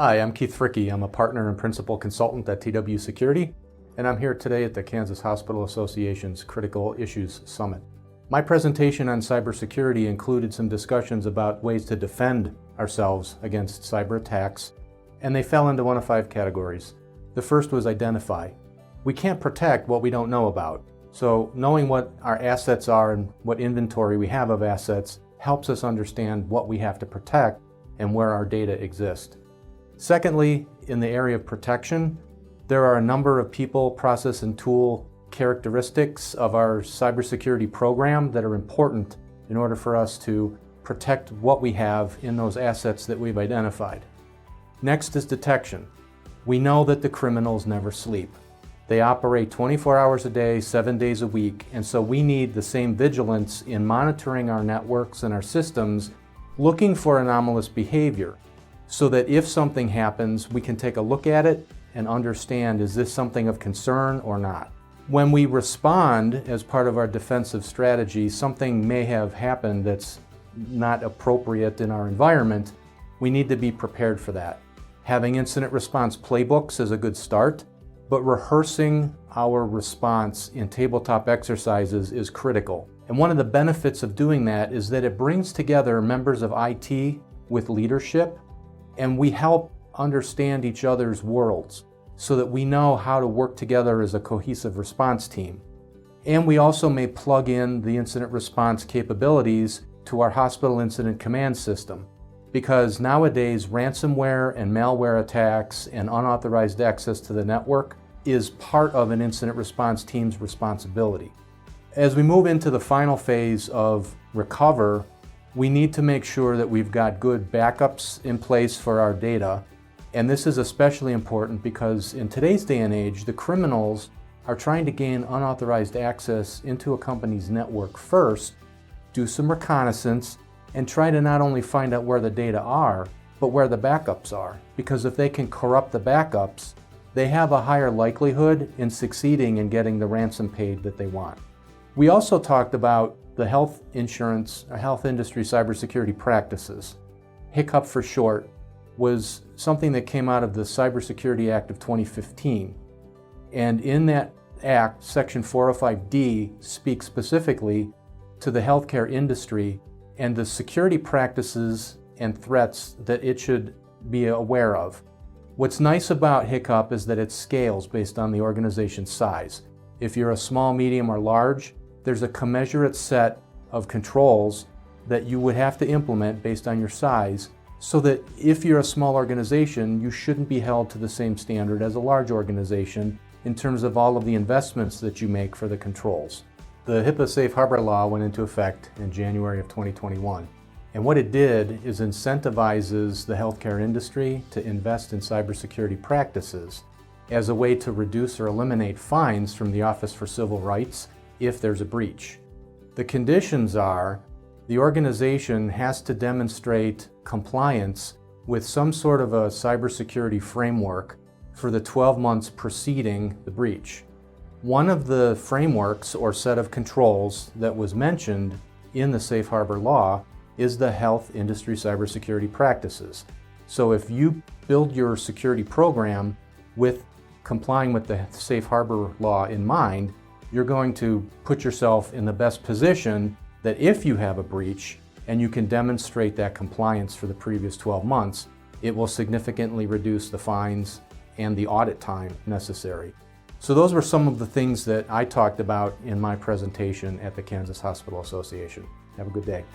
Hi, I'm Keith Fricke. I'm a partner and principal consultant at TW Security, and I'm here today at the Kansas Hospital Association's Critical Issues Summit. My presentation on cybersecurity included some discussions about ways to defend ourselves against cyber attacks, and they fell into one of 5 categories. The first was identify. We can't protect what we don't know about, so knowing what our assets are and what inventory we have of assets helps us understand what we have to protect and where our data exist. Secondly, in the area of protection, there are a number of people, process, and tool characteristics of our cybersecurity program that are important in order for us to protect what we have in those assets that we've identified. Next is detection. We know that the criminals never sleep. They operate 24 hours a day, 7 days a week, and so we need the same vigilance in monitoring our networks and our systems, looking for anomalous behavior, so that if something happens, we can take a look at it and understand, is this something of concern or not? When we respond as part of our defensive strategy, something may have happened that's not appropriate in our environment. We need to be prepared for that. Having incident response playbooks is a good start, but rehearsing our response in tabletop exercises is critical. And one of the benefits of doing that is that it brings together members of IT with leadership, and we help understand each other's worlds so that we know how to work together as a cohesive response team. And we also may plug in the incident response capabilities to our hospital incident command system, because nowadays ransomware and malware attacks and unauthorized access to the network is part of an incident response team's responsibility. As we move into the final phase of recover, we need to make sure that we've got good backups in place for our data. And this is especially important because in today's day and age, the criminals are trying to gain unauthorized access into a company's network first, do some reconnaissance, and try to not only find out where the data are, but where the backups are. Because if they can corrupt the backups, they have a higher likelihood in succeeding in getting the ransom paid that they want. We also talked about the health insurance or health industry cybersecurity practices. HICCUP for short was something that came out of the Cybersecurity Act of 2015. And in that act, Section 405D speaks specifically to the healthcare industry and the security practices and threats that it should be aware of. What's nice about HICCUP is that it scales based on the organization's size. If you're a small, medium, or large, there's a commensurate set of controls that you would have to implement based on your size, so that if you're a small organization, you shouldn't be held to the same standard as a large organization in terms of all of the investments that you make for the controls. The HIPAA Safe Harbor Law went into effect in January of 2021. And what it did is incentivizes the healthcare industry to invest in cybersecurity practices as a way to reduce or eliminate fines from the Office for Civil Rights if there's a breach. The conditions are the organization has to demonstrate compliance with some sort of a cybersecurity framework for the 12 months preceding the breach. One of the frameworks or set of controls that was mentioned in the Safe Harbor Law is the health industry cybersecurity practices. So if you build your security program with complying with the Safe Harbor Law in mind, you're going to put yourself in the best position that if you have a breach and you can demonstrate that compliance for the previous 12 months, it will significantly reduce the fines and the audit time necessary. So those were some of the things that I talked about in my presentation at the Kansas Hospital Association. Have a good day.